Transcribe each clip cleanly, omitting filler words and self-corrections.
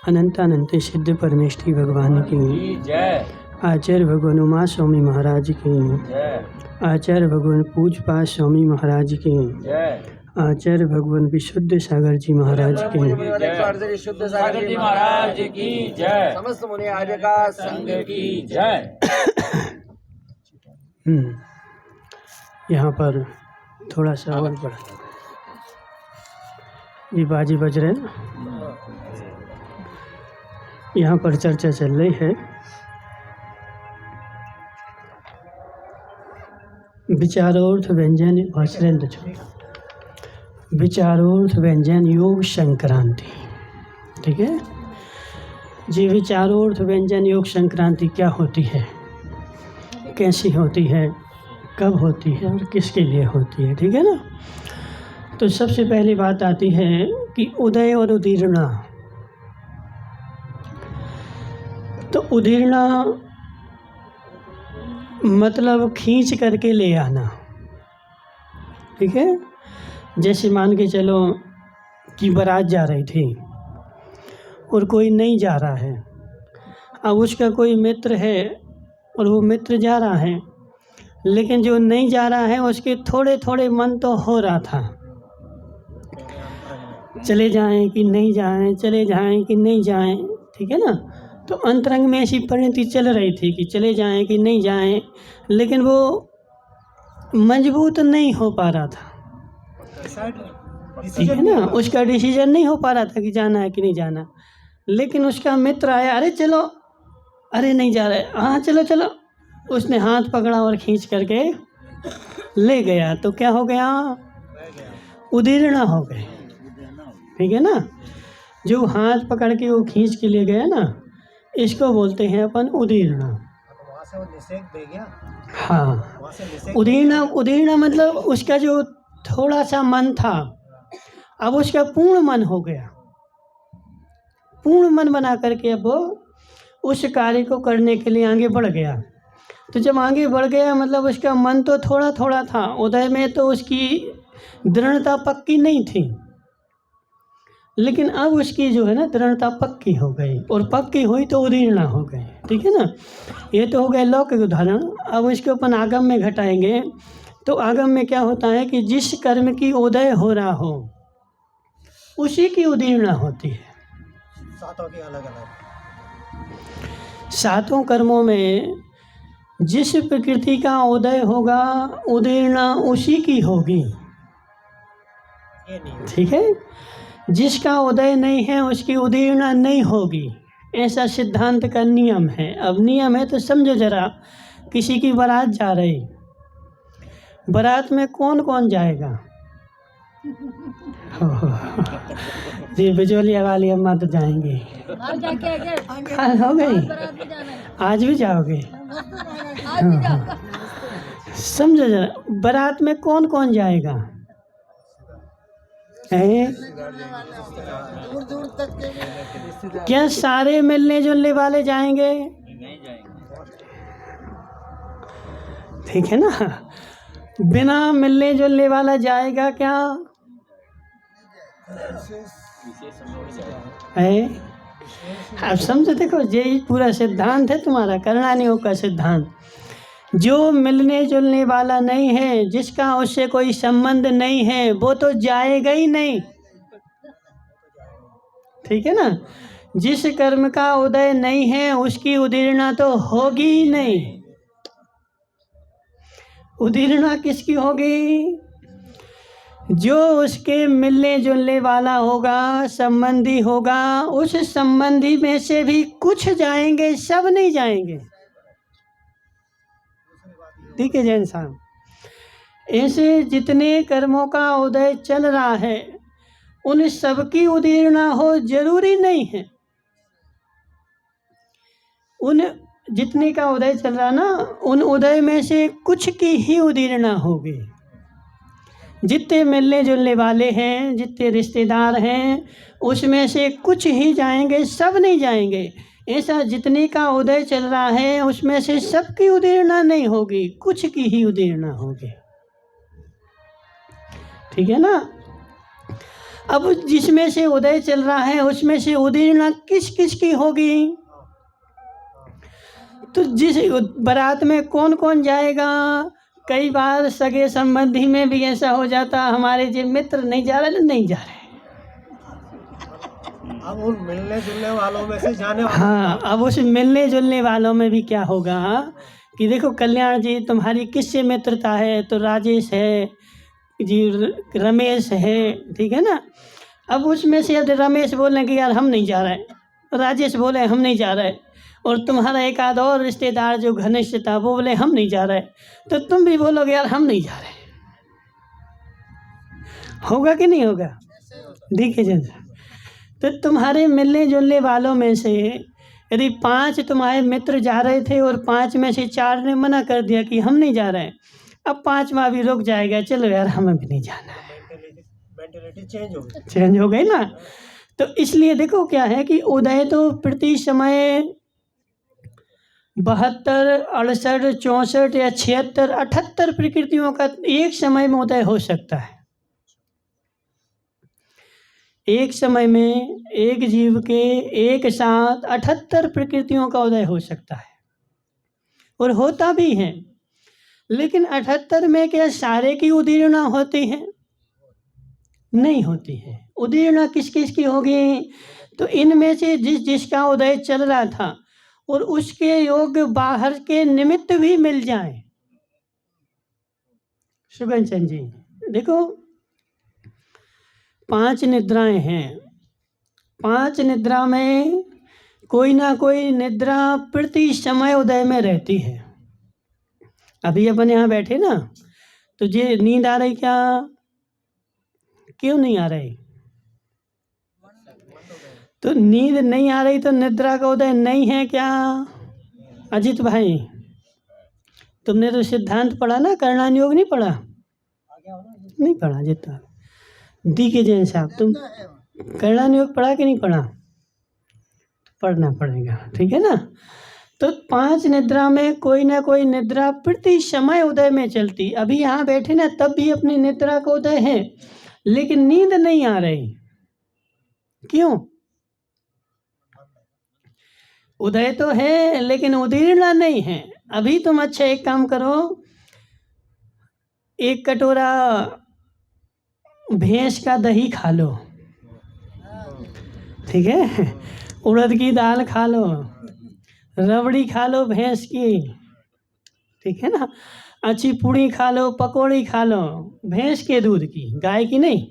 अनंतानंत सिद्ध परमेष्ठी भगवान की जय। आचार्य भगवान उमा स्वामी महाराज की जय। आचार्य भगवान पूजपा स्वामी महाराज की जय। आचार्य भगवान विशुद्ध सागर जी महाराज की शुद्ध सागर जी महाराज की जय। समस्त मुनि आर्य का संघ की जय। यहाँ पर थोड़ा सा और बढ़ा, ये बाजी बज रहे हैं ना, यहाँ पर चर्चा चल रही है विचारोर्थ व्यंजन भाषण विचारोर्थ व्यंजन योग संक्रांति। ठीक है जी। विचारोर्थ व्यंजन योग संक्रांति क्या होती है, कैसी होती है, कब होती है और किसके लिए होती है। ठीक है ना। तो सबसे पहली बात आती है कि उदय और उदीर्णा। तो उदीर्णा मतलब खींच करके ले आना। ठीक है। जैसे मान के चलो कि बारात जा रही थी और कोई नहीं जा रहा है, अब उसका कोई मित्र है और वो मित्र जा रहा है, लेकिन जो नहीं जा रहा है उसके थोड़े थोड़े मन तो हो रहा था, चले जाएं कि नहीं जाएं, चले जाएं कि नहीं जाएं। ठीक है ना। तो अंतरंग में ऐसी परिणति चल रही थी कि चले जाएं कि नहीं जाएं, लेकिन वो मजबूत नहीं हो पा रहा था। ठीक है ना। उसका डिसीजन नहीं हो पा रहा था कि जाना है कि नहीं जाना। लेकिन उसका मित्र आया, अरे चलो, अरे नहीं जा रहे, हाँ चलो चलो। उसने हाथ पकड़ा और खींच करके ले गया। तो क्या हो गया, उदीर्णा हो गए। ठीक है ना। जो हाथ पकड़ के वो खींच के ले गया ना, इसको बोलते हैं अपन उदीर्णा। हाँ, उदीर्णा मतलब उसका जो थोड़ा सा मन था, अब उसका पूर्ण मन हो गया। पूर्ण मन बना करके अब वो उस कार्य को करने के लिए आगे बढ़ गया। तो जब आगे बढ़ गया मतलब उसका मन तो थोड़ा थोड़ा था, उदय में तो उसकी दृढ़ता पक्की नहीं थी, लेकिन अब उसकी जो है ना दृढ़ता पक्की हो गई, और पक्की हुई तो उदीर्णा हो गई। ठीक है ना। ये तो हो गए लौकिक उदाहरण। अब इसको अपन आगम में घटाएंगे। तो आगम में क्या होता है कि जिस कर्म की उदय हो रहा हो उसी की उदीर्णा होती है। सातों की अलग अलग, सातों कर्मों में जिस प्रकृति का उदय होगा उदीर्णा उसी की होगी। ठीक है। जिसका उदय नहीं है उसकी उदीर्णा नहीं होगी, ऐसा सिद्धांत का नियम है। अब नियम है तो समझो जरा। किसी की बारात जा रही, बारात में कौन कौन जाएगा? जी बिजोलिया वाली अम्मा तो जाएंगी। हो गई, आज भी जाओगे? समझो जरा, बारात में कौन कौन जाएगा? क्या सारे मिलने जुलने वाले जाएंगे? ठीक है ना। बिना मिलने जुलने वाला जाएगा क्या है? अब समझो, देखो यही पूरा सिद्धांत है तुम्हारा करणानियों का सिद्धांत। जो मिलने जुलने वाला नहीं है, जिसका उससे कोई संबंध नहीं है, वो तो जाएगा ही नहीं। ठीक है ना। जिस कर्म का उदय नहीं है उसकी उदीर्णा तो होगी ही नहीं। उदीर्णा किसकी होगी? जो उसके मिलने जुलने वाला होगा, संबंधी होगा। उस संबंधी में से भी कुछ जाएंगे, सब नहीं जाएंगे। ठीक है जैन साहब। ऐसे जितने कर्मों का उदय चल रहा है उन सबकी उदीर्णा हो जरूरी नहीं है। उन जितने का उदय चल रहा ना, उन उदय में से कुछ की ही उदीर्णा होगी। जितने मिलने जुलने वाले हैं, जितने रिश्तेदार हैं, उसमें से कुछ ही जाएंगे, सब नहीं जाएंगे। ऐसा जितने का उदय चल रहा है उसमें से सबकी उदीर्णा नहीं होगी, कुछ की ही उदीर्णा होगी। ठीक है ना। अब जिसमें से उदय चल रहा है उसमें से उदीर्णा किस किस की होगी? तो जिस बारात में कौन कौन जाएगा? कई बार सगे संबंधी में भी ऐसा हो जाता, हमारे जो मित्र नहीं जा रहे, नहीं जा रहे। अब उन मिलने जुलने वालों में से जाने वाले, हाँ, अब उस मिलने जुलने वालों में भी क्या होगा कि देखो कल्याण जी तुम्हारी किससे मित्रता है? तो राजेश है जी, रमेश है, ठीक है ना। अब उसमें से यदि रमेश बोले कि यार हम नहीं जा रहे, राजेश बोले हम नहीं जा रहे, और तुम्हारा एक आध और रिश्तेदार जो घनिष्ठ था वो बोले हम नहीं जा रहे, तो तुम भी बोलोगे यार हम नहीं जा रहे। होगा कि नहीं होगा? देखिए जरा, तो तुम्हारे मिलने जुलने वालों में से यदि 5 तुम्हारे मित्र जा रहे थे और 5 में से 4 ने मना कर दिया कि हम नहीं जा रहे, अब 5वां भी रुक जाएगा, चलो यार हमें भी नहीं जाना है, मेंटेलिटी चेंज हो गई ना। तो इसलिए देखो क्या है कि उदय तो प्रति समय 72, 68, 64 या 76, 78 प्रकृतियों का एक समय में उदय हो सकता है। एक समय में एक जीव के एक साथ 78 प्रकृतियों का उदय हो सकता है, और होता भी है। लेकिन 78 में क्या सारे की उदीर्णा होती है? नहीं होती है। उदीर्णा किस किस की होगी? तो इनमें से जिसका उदय चल रहा था और उसके योग बाहर के निमित्त भी मिल जाए। सुगन चंद जी देखो, 5 निद्राएं हैं। 5 निद्रा में कोई ना कोई निद्रा प्रति समय उदय में रहती है। अभी अपन यहाँ बैठे ना, तो ये नींद आ रही क्या? क्यों नहीं आ रही? तो नींद नहीं आ रही तो निद्रा का उदय नहीं है क्या? अजित भाई, तुमने तो सिद्धांत पढ़ा ना, करणान योग नहीं पढ़ा? नहीं पढ़ा जितना। डी के जैन साहब, तुम करणान योग पढ़ा कि नहीं पढ़ा? पढ़ना पड़ेगा, ठीक है ना। तो 5 निद्रा में कोई ना कोई निद्रा प्रति समय उदय में चलती। अभी यहाँ बैठे ना, तब भी अपनी निद्रा का उदय है, लेकिन नींद नहीं आ रही। क्यों? उदय तो है लेकिन उदीर्णा नहीं है। अभी तुम अच्छा एक काम करो, 1 कटोरा भैंस का दही खा लो, ठीक है, उड़द की दाल खा लो, रबड़ी खा लो भैंस की, ठीक है ना, अच्छी पूड़ी खा लो, पकौड़ी खा लो, भैंस के दूध की, गाय की नहीं,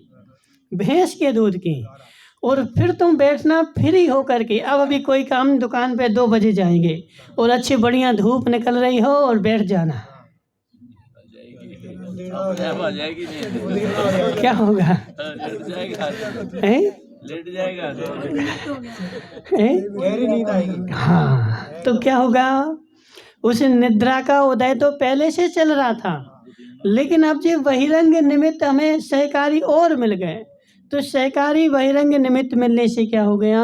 भैंस के दूध की। और फिर तुम बैठना फ्री हो करके। अब अभी कोई काम, दुकान पे 2 बजे जाएंगे और अच्छी बढ़िया धूप निकल रही हो और बैठ जाना, क्या होगा? लेट जाएगा, गहरी नींद आएगी। हाँ, तो क्या होगा? उस निद्रा का उदय तो पहले से चल रहा था, लेकिन अब जो बहिरंग निमित्त हमें सहकारी और मिल गए, तो सहकारी बहिरंग निमित्त मिलने से क्या हो गया?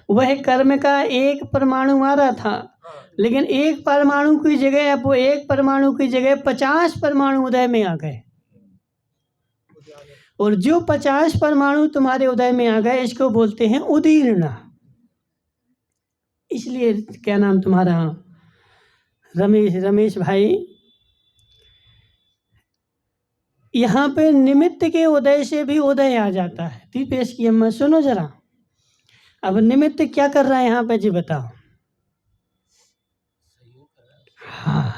वह कर्म का एक परमाणु आ रहा था, लेकिन एक परमाणु की जगह, अब वो एक परमाणु की जगह 50 परमाणु उदय में आ गए। और जो 50 परमाणु तुम्हारे उदय में आ गए, इसको बोलते हैं उदीर्णा। इसलिए क्या नाम तुम्हारा? रमेश भाई, यहाँ पे निमित्त के उदय से भी उदय आ जाता है। दीपेश की अम्मा सुनो जरा, अब निमित्त क्या कर रहा है यहाँ पे जी बताओ? हाँ,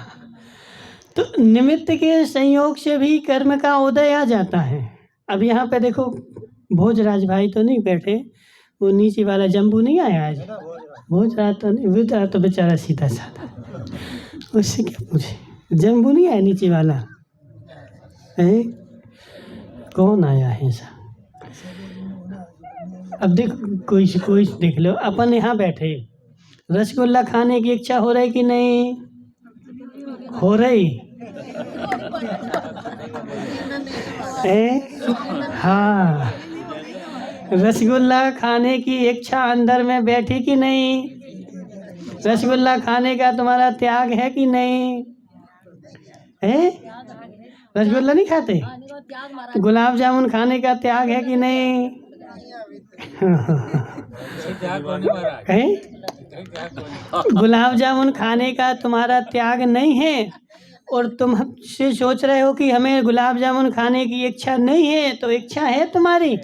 तो निमित्त के संयोग से भी कर्म का उदय आ जाता है। अब यहाँ पे देखो, भोजराज भाई तो नहीं बैठे, वो नीचे वाला जम्बू नहीं आया आज। भोजराज तो नहीं, भोजराज तो बेचारा सीधा साधा, उससे क्या पूछे? जम्बू नहीं आया नीचे वाला है? कौन आया है ऐसा? अब देख, कोई देख लो। अपन यहाँ बैठे, रसगुल्ला खाने की इच्छा हो रही कि नहीं हो रही है? हाँ, रसगुल्ला खाने की इच्छा अंदर में बैठी कि नहीं? रसगुल्ला खाने का तुम्हारा त्याग है कि नहीं है? रसगुल्ला नहीं खाते? गुलाब जामुन खाने का त्याग है कि नहीं? कहीं गुलाब जामुन खाने का तुम्हारा त्याग नहीं है और तुम से सोच रहे हो कि हमें गुलाब जामुन खाने की इच्छा नहीं है, तो इच्छा है तुम्हारी।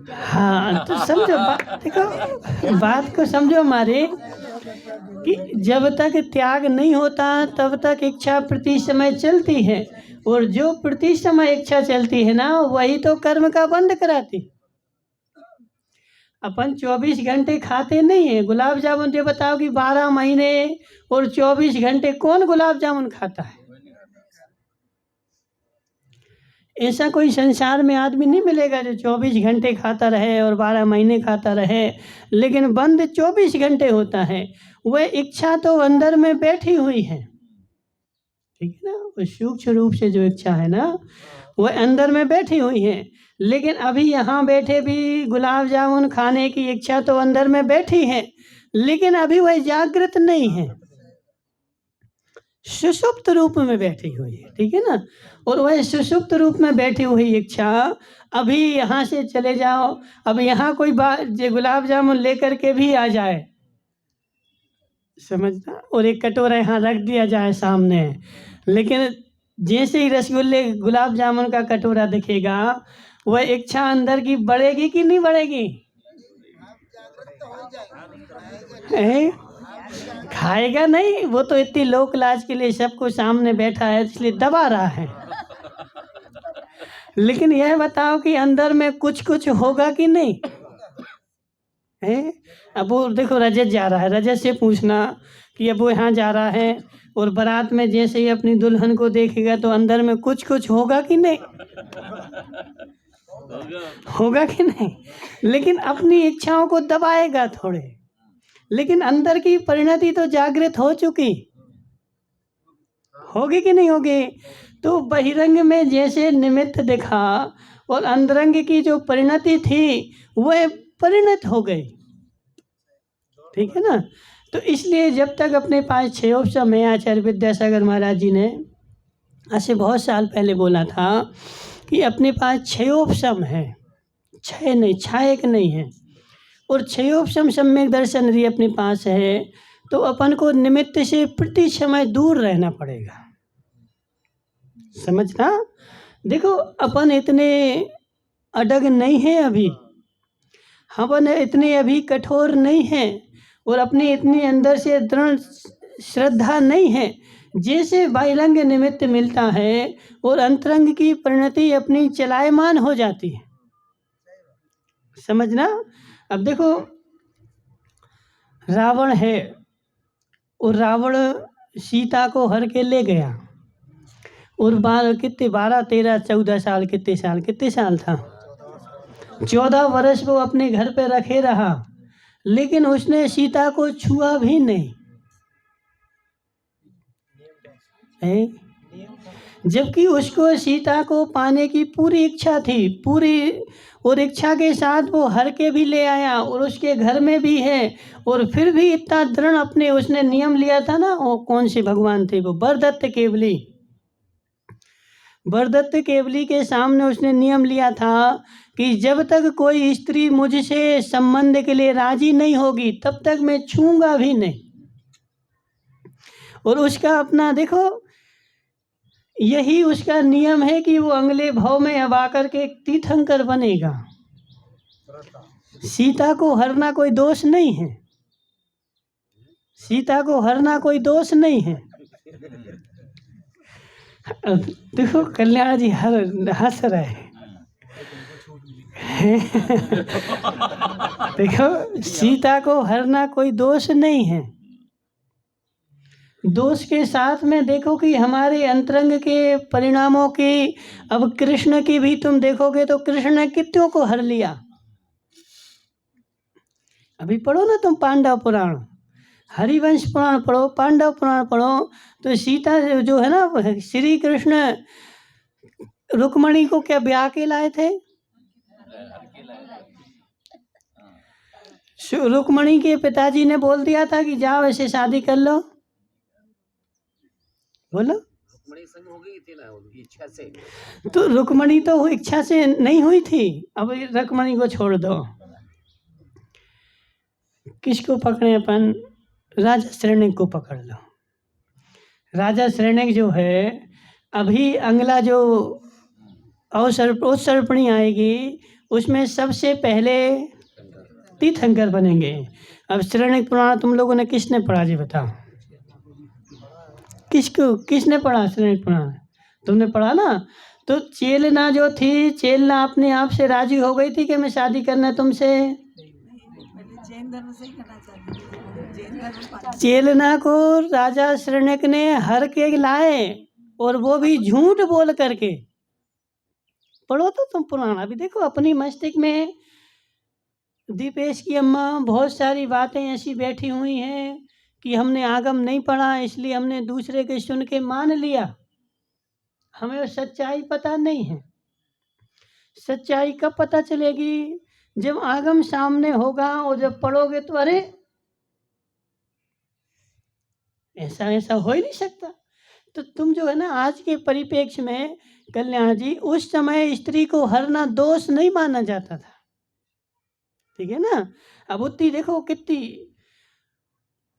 हाँ तो समझो देखो बात को समझो हमारे कि जब तक त्याग नहीं होता तब तक इच्छा प्रति समय चलती है, और जो प्रति समय इच्छा चलती है ना वही तो कर्म का बंध कराती। अपन 24 घंटे खाते नहीं है गुलाब जामुन। ये बताओ कि 12 महीने और 24 घंटे कौन गुलाब जामुन खाता है? ऐसा कोई संसार में आदमी नहीं मिलेगा जो 24 घंटे खाता रहे और 12 महीने खाता रहे, लेकिन बंद 24 घंटे होता है। वह इच्छा तो अंदर में बैठी हुई है, ठीक है ना। वो सूक्ष्म रूप से जो इच्छा है ना वह अंदर में बैठी हुई है, लेकिन अभी यहाँ बैठे भी गुलाब जामुन खाने की इच्छा तो अंदर में बैठी है, लेकिन अभी वह जागृत नहीं है, सुषुप्त रूप में बैठी हुई है, ठीक है ना। और वह सुषुप्त रूप में बैठी हुई इच्छा अभी यहाँ से चले जाओ, अब यहाँ कोई गुलाब जामुन लेकर के भी आ जाए, समझना, और एक कटोरा यहाँ रख दिया जाए सामने, लेकिन जैसे ही रसगुल्ले गुलाब जामुन का कटोरा दिखेगा वह इच्छा अंदर की बढ़ेगी कि नहीं बढ़ेगी? खाएगा नहीं, वो तो इतनी लोक लाज के लिए सबको सामने बैठा है इसलिए दबा रहा है। लेकिन यह बताओ कि अंदर में कुछ कुछ होगा कि नहीं है? अब वो देखो रजत जा रहा है, रजत से पूछना कि अब वो यहाँ जा रहा है और बारात में जैसे ही अपनी दुल्हन को देखेगा तो अंदर में कुछ कुछ होगा कि नहीं? होगा कि नहीं? लेकिन अपनी इच्छाओं को दबाएगा थोड़े, लेकिन अंदर की परिणति तो जागृत हो चुकी होगी कि नहीं होगी? तो बहिरंग में जैसे निमित्त दिखा और अंतरंग की जो परिणति थी वह परिणत हो गई, ठीक है ना। तो इसलिए जब तक अपने पास 6 उपशम है, आचार्य विद्यासागर महाराज जी ने आज से बहुत साल पहले बोला था कि अपने पास 6 उपशम है, 6 नहीं, 6 एक नहीं है, और 6 उपशम सम्यक दर्शन यदि अपने पास है तो अपन को निमित्त से प्रति समय दूर रहना पड़ेगा, समझना। देखो अपन इतने अडग नहीं है अभी, अपन इतने अभी कठोर नहीं है और अपनी इतनी अंदर से दृढ़ श्रद्धा नहीं है। जैसे बाह्यंग निमित्त मिलता है और अंतरंग की परिणति अपनी चलायमान हो जाती है, समझना। अब देखो रावण है और रावण सीता को हर के ले गया और 12, 13, 14 साल, कितने साल था? 14 वर्ष वो अपने घर पे रखे रहा, लेकिन उसने सीता को छुआ भी नहीं है, जबकि उसको सीता को पाने की पूरी इच्छा थी, पूरी, और इच्छा के साथ वो हर के भी ले आया और उसके घर में भी है, और फिर भी इतना दृढ़ अपने उसने नियम लिया था ना। वो कौन से भगवान थे? वो बरदत्त केवली, बरदत्त केवली के सामने उसने नियम लिया था कि जब तक कोई स्त्री मुझसे संबंध के लिए राजी नहीं होगी तब तक मैं छूंगा भी नहीं। और उसका अपना देखो यही उसका नियम है कि वो अगले भाव में अब आकर के एक तीर्थंकर बनेगा। सीता को हरना कोई दोष नहीं है, सीता को हरना कोई दोष नहीं है। देखो कल्याण जी हंस रहे हैं। देखो सीता को हरना कोई दोष नहीं है। दोष के साथ में देखो कि हमारे अंतरंग के परिणामों की, अब कृष्ण की भी तुम देखोगे तो कृष्ण ने कितनों को हर लिया। अभी पढ़ो ना तुम पांडव पुराण, हरिवंश पुराण पढ़ो, पांडव पुराण पढ़ो, तो सीता जो है ना, श्री कृष्ण रुक्मणी को क्या ब्याह के लाए थे? रुक्मणी के पिताजी ने बोल दिया था कि जाओ ऐसे शादी कर लो, बोलो। रुक्मणी संग हो गई थी ना उनकी इच्छा से। तो रुक्मणी तो वो इच्छा से नहीं हुई थी। अब रुक्मणी को छोड़ दो, किसको पकड़े अपन? राजा श्रेणिक को पकड़ लो। राजा श्रेणिक जो है, अभी अगला जो अवसर्पणी आएगी उसमें सबसे पहले तीर्थंकर बनेंगे। अब श्रेणिक पुराण तुम लोगों ने किसने पढ़ा जी बताओ? किसने पढ़ा श्रेणिक पुराण? तुमने पढ़ा ना? तो चेलना जो थी, चेलना अपने आप से राजी हो गई थी कि मैं शादी करना तुमसे। चेलना को राजा श्रेणिक ने हर के लाए, और वो भी झूठ बोल करके। पढ़ो तो तुम पुराण, अभी देखो अपनी मस्तिष्क में दीपेश की अम्मा बहुत सारी बातें ऐसी बैठी हुई हैं कि हमने आगम नहीं पढ़ा, इसलिए हमने दूसरे के सुन के मान लिया, हमें वो सच्चाई पता नहीं है। सच्चाई कब पता चलेगी? जब आगम सामने होगा, और जब पढ़ोगे तो अरे ऐसा हो ही नहीं सकता। तो तुम जो है ना, आज के परिप्रेक्ष्य में कल्याण जी, उस समय स्त्री को हरना दोष नहीं माना जाता था, ठीक है ना? अब उतनी देखो कितनी,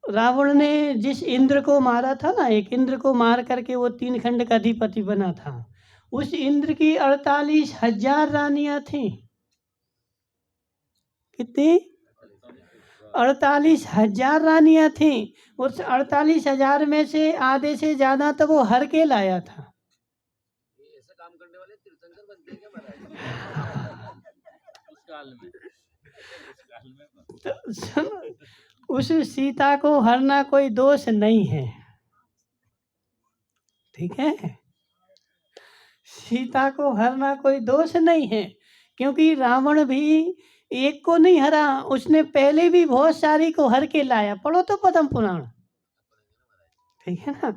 रावण ने जिस इंद्र को मारा था ना, एक इंद्र को मार करके वो 3 खंड का अधिपति बना था, उस इंद्र की 48,000 रानियां थी। कितनी? 48,000 रानियां थी। उस 48,000 में से आधे से ज्यादा तो वो हर के लाया था। ऐसा काम करने वाले तीर्थंकर बनते हैं क्या महाराज? उस काल में तो सुनो, उस सीता को हरना कोई दोष नहीं है, ठीक है? सीता को हरना कोई दोष नहीं है, क्योंकि रावण भी एक को नहीं हरा, उसने पहले भी बहुत सारी को हर के लाया। पढ़ो तो पद्म पुराण, ठीक है ना?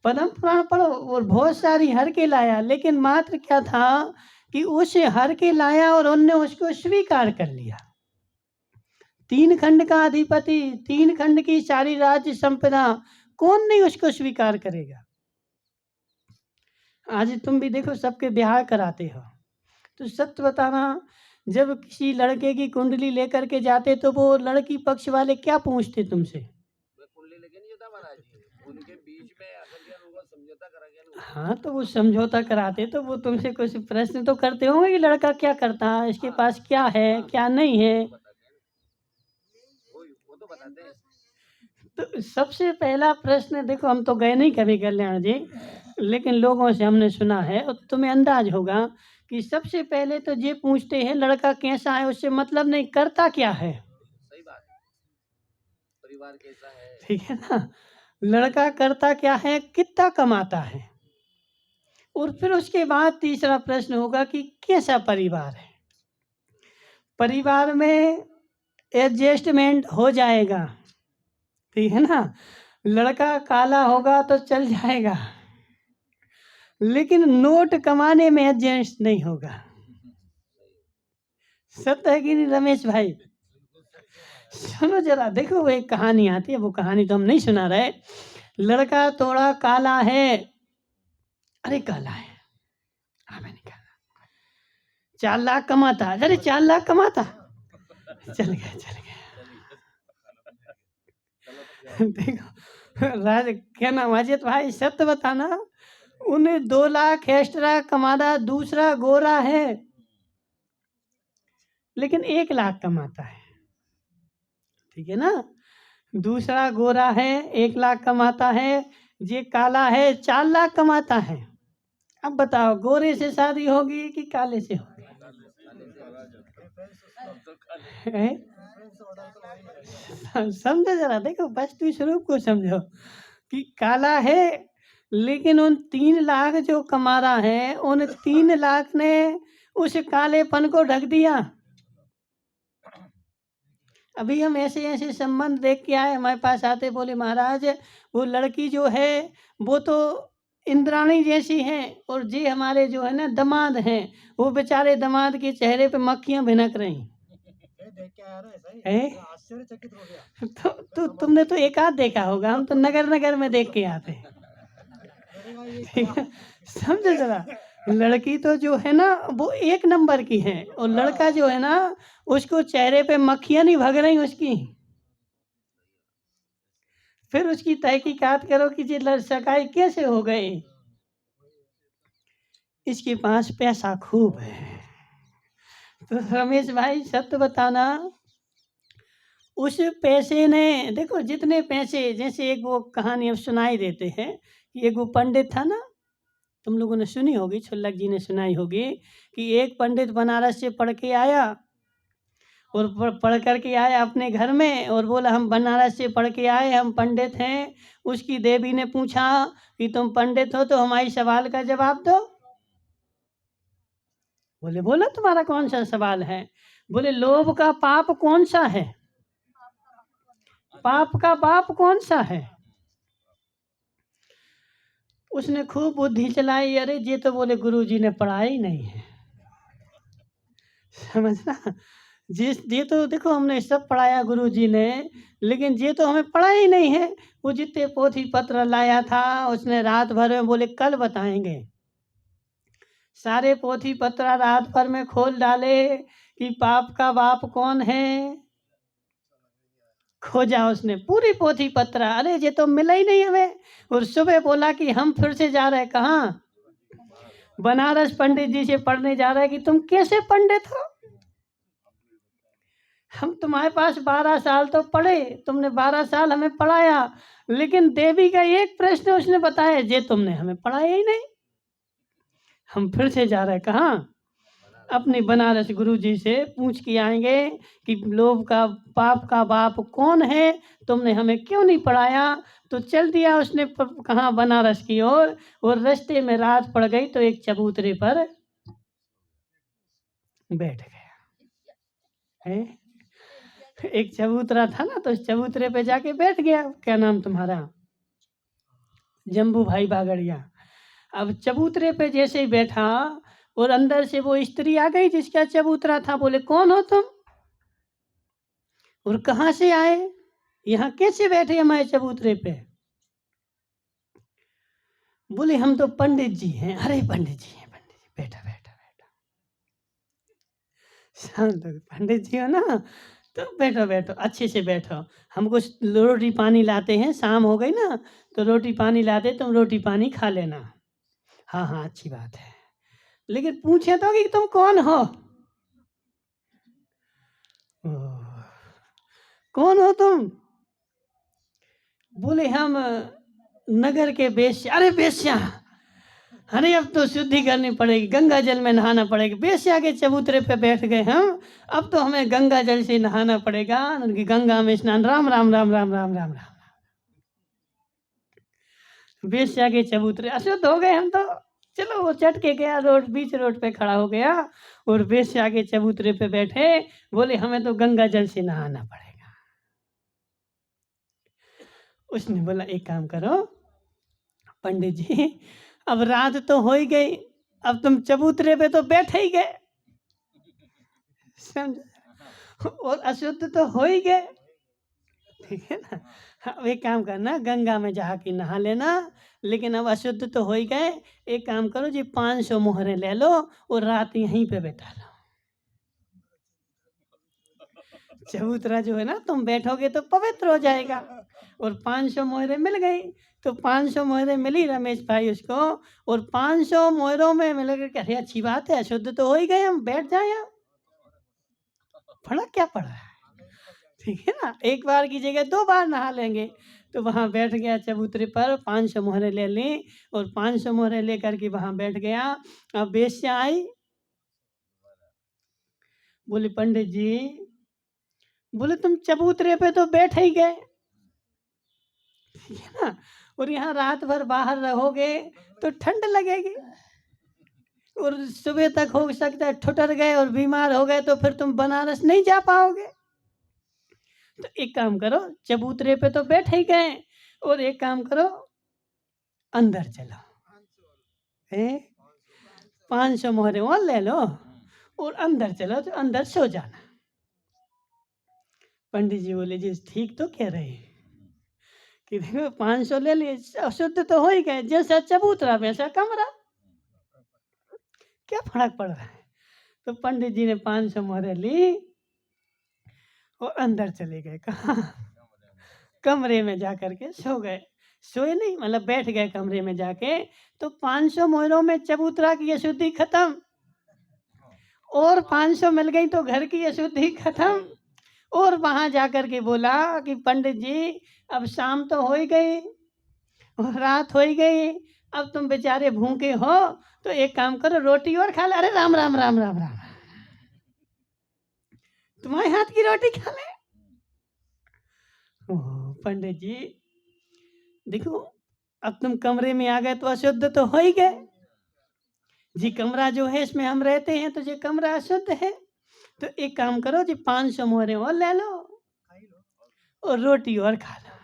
पद्म पुराण पढ़ो, और बहुत सारी हर के लाया, लेकिन मात्र क्या था कि उसे हर के लाया और उनने उसको स्वीकार कर लिया। 3 खंड का अधिपति, 3 खंड की सारी राज्य संपदा, कौन नहीं उसको स्वीकार करेगा? आज तुम भी देखो सबके ब्याह कराते हो, तो सत्य बताना, जब किसी लड़के की कुंडली लेकर के जाते तो वो लड़की पक्ष वाले क्या पूछते तुमसे? कुंडली लेके नहीं जाता महाराज, उनके बीच में अगर क्या होगा समझौता करा गया। हाँ, तो वो समझौता कराते तो वो तुमसे कुछ प्रश्न तो करते होंगे कि लड़का क्या करता है, इसके पास क्या है, क्या नहीं है। वो तो बताते हैं। तो सबसे पहला प्रश्न देखो, हम तो गए नहीं कभी कल्याण जी, लेकिन लोगों से हमने सुना है, और तुम्हें अंदाज होगा कि सबसे पहले तो ये पूछते हैं लड़का कैसा है, उससे मतलब नहीं करता क्या है। सही बात है, परिवार कैसा है, ठीक है ना? लड़का करता क्या है, कितना कमाता है, और फिर उसके बाद तीसरा प्रश्न होगा कि कैसा परिवार है। परिवार में एडजस्टमेंट हो जाएगा, ठीक है ना? लड़का काला होगा तो चल जाएगा, लेकिन नोट कमाने में एडजस्ट नहीं होगा। सत्य है कि नहीं रमेश भाई? सुनो जरा, देखो वो एक कहानी आती है, वो कहानी तो हम नहीं सुना रहे। लड़का थोड़ा काला है, अरे काला है, हाँ मैंने कहा 4 लाख कमाता, अरे 4 लाख कमाता, चल गया। देखो राज, क्या नाम अजित भाई, सत्य बताना, उन्हें 2 लाख एक्स्ट्रा कमाता, दूसरा गोरा है लेकिन 1 लाख कमाता है, ठीक है ना? दूसरा गोरा है, 1 लाख कमाता है, ये काला है 4 लाख कमाता है। अब बताओ गोरे से शादी होगी कि काले से होगी? समझो जरा, देखो वस्तु स्वरूप को समझो कि काला है, लेकिन उन 3 लाख जो कमा रहा है, उन 3 लाख ने उस कालेपन को ढक दिया। अभी हम ऐसे संबंध देख के आए, हमारे पास आते बोले महाराज वो लड़की जो है वो तो इंद्राणी जैसी है, और जी हमारे जो है ना दामाद हैं, वो बेचारे दामाद के चेहरे पे मक्खियां भिनक रही। देख के आया ना, ऐसा ही आश्चर्यचकित हो गया। तो तुमने तो एक आध देखा होगा, हम तो नगर में देख के आते हैं। ठीक है, समझे जरा। लड़की तो जो है ना वो एक नंबर की है, और लड़का जो है ना उसको चेहरे पे मक्खियां नहीं भग रही उसकी। फिर उसकी तहकीकात करो कि ये लड़सकाई कैसे हो गई। इसके पास पैसा खूब है। तो रमेश भाई सत्य बताना, उस पैसे ने, देखो जितने पैसे, जैसे एक वो कहानी अब सुनाई देते हैं कि एक वो पंडित था ना, तुम लोगों ने सुनी होगी, छुल्लक जी ने सुनाई होगी, कि एक पंडित बनारस से पढ़ के आया, और पढ़ कर के आया अपने घर में, और बोला हम बनारस से पढ़ के आए, हम पंडित हैं। उसकी देवी ने पूछा कि तुम पंडित हो तो हमारी सवाल का जवाब दो। बोले बोला तुम्हारा कौन सा सवाल है? बोले लोभ का पाप कौन सा है, पाप का बाप कौन सा है? उसने खूब बुद्धि चलाई, अरे ये तो बोले गुरुजी ने पढ़ा ही नहीं है। समझना, ये तो देखो हमने सब पढ़ाया गुरुजी ने, लेकिन ये तो हमें पढ़ा ही नहीं है। वो जितने पोथी पत्र लाया था उसने रात भर में, बोले कल बताएंगे। सारे पोथी पत्र रात भर में खोल डाले कि पाप का बाप कौन है। खोजा उसने पूरी पोथी पत्र, अरे ये तो मिला ही नहीं हमें। और सुबह बोला कि हम फिर से जा रहे हैं, कहाँ? बनारस पंडित जी से पढ़ने जा रहे हैं। कि तुम कैसे पंडित हो? हम तुम्हारे पास 12 साल तो पढ़े, तुमने 12 साल हमें पढ़ाया, लेकिन देवी का एक प्रश्न उसने बताया, ये तुमने हमें पढ़ाया ही नहीं। हम फिर से जा रहे हैं, कहाँ? अपने बनारस गुरुजी से पूछ के आएंगे कि लोभ का पाप का बाप कौन है, तुमने हमें क्यों नहीं पढ़ाया। तो चल दिया उसने कहाँ? बनारस की ओर। और रास्ते में रात पड़ गई तो एक चबूतरे पर बैठ गया है। एक चबूतरा था ना, तो उस चबूतरे पे जाके बैठ गया। क्या नाम तुम्हारा? जम्बू भाई बागड़िया। अब चबूतरे पे जैसे ही बैठा, और अंदर से वो स्त्री आ गई जिसका चबूतरा था। बोले कौन हो तुम, और कहाँ से आए, यहाँ कैसे बैठे हमारे चबूतरे पे? बोले हम तो पंडित जी हैं। अरे पंडित जी हैं, पंडित जी, बैठा बैठा बैठा, शांत हो, पंडित जी हो ना, तो बैठो बैठो, अच्छे से बैठो। हम कुछ रोटी पानी लाते हैं, शाम हो गई ना, तो रोटी पानी लाते, तुम रोटी पानी खा लेना। हाँ हाँ अच्छी बात है, लेकिन पूछे तो कि तुम कौन हो? ओह, कौन हो तुम? बोले हम नगर के वेश्या। अरे वेश्या, अरे अब तो शुद्धि करनी पड़ेगी, गंगा जल में नहाना पड़ेगा। वेश्या के चबूतरे पे बैठ गए हम, अब तो हमें गंगा जल से नहाना पड़ेगा, गंगा में स्नान। राम राम राम राम राम राम राम। वेश्या के चबूतरे अशुद्ध हो गए हम तो। चलो वो चट के गया, रोड बीच रोड पे खड़ा हो गया, और वेश्या के चबूतरे पे बैठे। बोले हमें तो गंगा जल से नहाना पड़ेगा। उसने बोला एक काम करो पंडित जी, अब रात तो हो ही गई, अब तुम चबूतरे पे तो बैठे ही गए, समझ, और अशुद्ध तो हो ही गए, ठीक है ना। अब एक काम करना, गंगा में जा के नहा लेना, लेकिन अब अशुद्ध तो हो ही गए। एक काम करो जी, 500 मोहरे ले लो और रात यहीं पे बैठा लो। चबूतरा जो है ना, तुम बैठोगे तो पवित्र हो जाएगा। और 500 मोहरे मिल गई, तो 500 मोहरे मिली रमेश भाई उसको, और 500 मोहरों में मिल गए। अरे अच्छी बात है, अशुद्ध तो हो ही गए, हम बैठ जाए यहाँ, फर्क क्या पड़ रहा है, ठीक है ना। एक बार की जगह 2 बार नहा लेंगे। तो वहाँ बैठ गया चबूतरे पर, 500 मोहरे ले ली, और 500 मोहरे लेकर के वहाँ बैठ गया। अब वेश्या आई, बोले पंडित जी, बोले तुम चबूतरे पे तो बैठ ही गए, ठीक है ना, और यहाँ रात भर बाहर रहोगे तो ठंड लगेगी, और सुबह तक हो सकता है ठुटर गए और बीमार हो गए, तो फिर तुम बनारस नहीं जा पाओगे। तो एक काम करो, चबूतरे पे तो बैठ ही गए, और एक काम करो अंदर चलो, 500 मोहरे और ले लो, और अंदर चलो, तो अंदर सो जाना। पंडित जी बोले जी ठीक तो कह रहे हैं, कि देखो 500 ले लिए, अशुद्ध तो हो ही गए, जैसा चबूतरा वैसा कमरा, क्या फर्क पड़ रहा है। तो पंडित जी ने 500 मोहरें ली और अंदर चले गए। कहाँ? कमरे में जा करके सो गए। सोए नहीं, मतलब बैठ गए कमरे में जाके। तो 500 मोहरों में चबूतरा की अशुद्धि खत्म, और 500 मिल गई तो घर की अशुद्धि खत्म। और वहां जाकर के बोला कि पंडित जी अब शाम तो हो ही गई और रात हो ही गई, अब तुम बेचारे भूखे हो तो एक काम करो, रोटी और खा ले। अरे राम राम राम राम राम, तुम्हारे हाथ की रोटी खा ले। ओह पंडित जी देखो, अब तुम कमरे में आ गए तो अशुद्ध तो हो ही गए जी। कमरा जो है इसमें हम रहते हैं, तो ये कमरा अशुद्ध है। तो एक काम करो जी, 500 मोहरे और ले लो और रोटी और खा लो।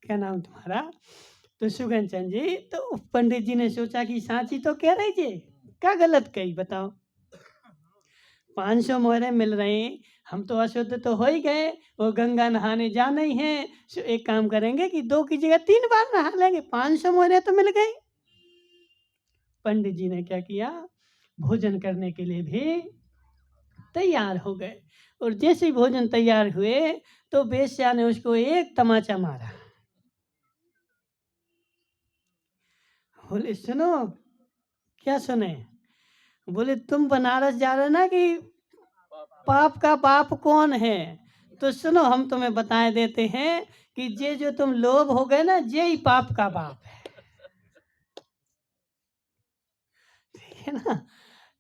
क्या नाम तुम्हारा? तो सुगन चंद जी। तो पंडित जी ने सोचा कि सांची तो कह रही थी, क्या गलत कही बताओ। 500 मोहरे मिल रहे, हम तो अशुद्ध तो हो ही गए, वो गंगा नहाने जाना ही है। सो एक काम करेंगे कि 2 की जगह 3 बार नहा लेंगे, 500 मोहरे तो मिल गई। पंडित जी ने क्या किया, भोजन करने के लिए भी तैयार हो गए। और जैसे ही भोजन तैयार हुए तो वेश्या ने उसको एक तमाचा मारा। बोले सुनो, क्या सुने? बोले तुम बनारस जा रहे ना कि पाप का बाप कौन है? तो सुनो, हम तुम्हें बताए देते हैं कि ये जो तुम लोभ हो गए ना, ये ही पाप का बाप है। ठीक है ना?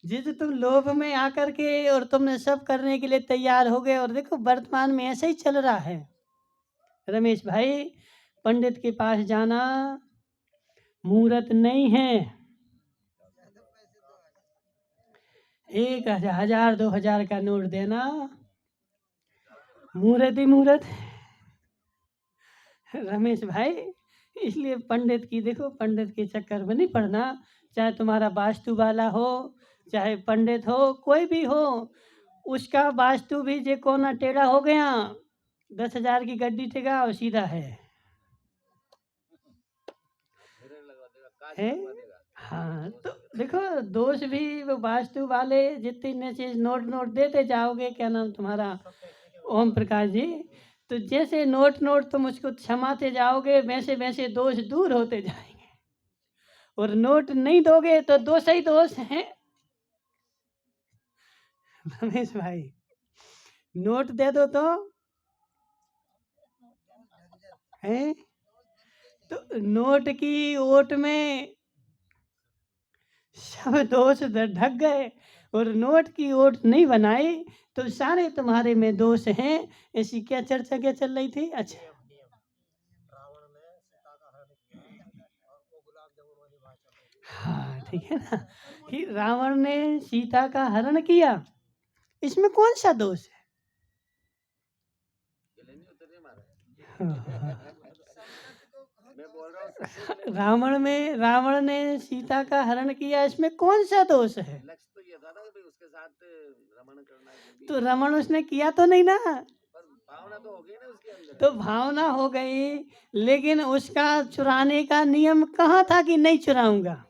ये जो तुम लोभ में आकर के और तुमने सब करने के लिए तैयार हो गए, और देखो वर्तमान में ऐसा ही चल रहा है। रमेश भाई, पंडित के पास जाना, मुहूर्त नहीं है, 1,000 2,000 का नोट देना, मुहूर्त ही मुहूर्त। रमेश भाई, इसलिए पंडित की देखो, पंडित के चक्कर में नहीं पड़ना। चाहे तुम्हारा वास्तु वाला हो, चाहे पंडित हो, कोई भी हो, उसका वास्तु भी जे कोना टेढ़ा हो गया, 10,000 की गड्डी टेगा और सीधा है। हाँ, तो देखो दोष भी वो वास्तु वाले जितने चीज नोट देते जाओगे। क्या नाम तुम्हारा? ओम प्रकाश जी। तो जैसे नोट तुम उसको क्षमाते जाओगे, वैसे वैसे दोष दूर होते जाएंगे। और नोट नहीं दोगे तो दोष ही दोष है। रमेश भाई, नोट दे दो तो है, तो नोट की ओट में सब दोष ढक गए, और नोट की ओट नहीं बनाई तो सारे तुम्हारे में दोष हैं। ऐसी क्या चर्चा क्या चल रही थी? अच्छा, रावण ने सीता का हरण किया और वो गुलाब जामुन वाली बात चल रही थी। हाँ ठीक है ना, कि रावण ने सीता का हरण किया, इसमें कौन सा दोष है? रावण ने सीता का हरण किया, इसमें कौन सा दोष है? लक्ष्य तो ये था ना कि उसके साथ रमण करना है। तो रमण उसने किया तो नहीं ना, पर भावना तो हो गई ना उसके अंदर। तो भावना हो गई, लेकिन उसका चुराने का नियम कहाँ था कि नहीं चुराऊंगा?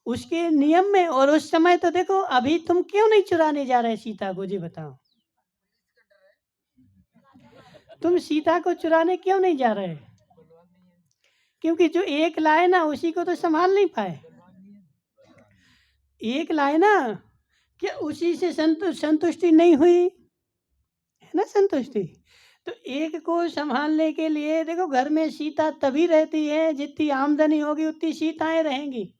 उसके नियम में। और उस समय तो देखो, अभी तुम क्यों नहीं चुराने जा रहे सीता को, जी बताओ। तुम सीता को चुराने क्यों नहीं जा रहे? क्योंकि जो एक लाए ना, उसी को तो संभाल नहीं पाए। एक लाए ना, क्या उसी से संतुष्टि नहीं हुई है ना? संतुष्टि तो एक को संभालने के लिए देखो, घर में सीता तभी रहती है, जितनी आमदनी होगी उतनी सीताएं रहेंगी।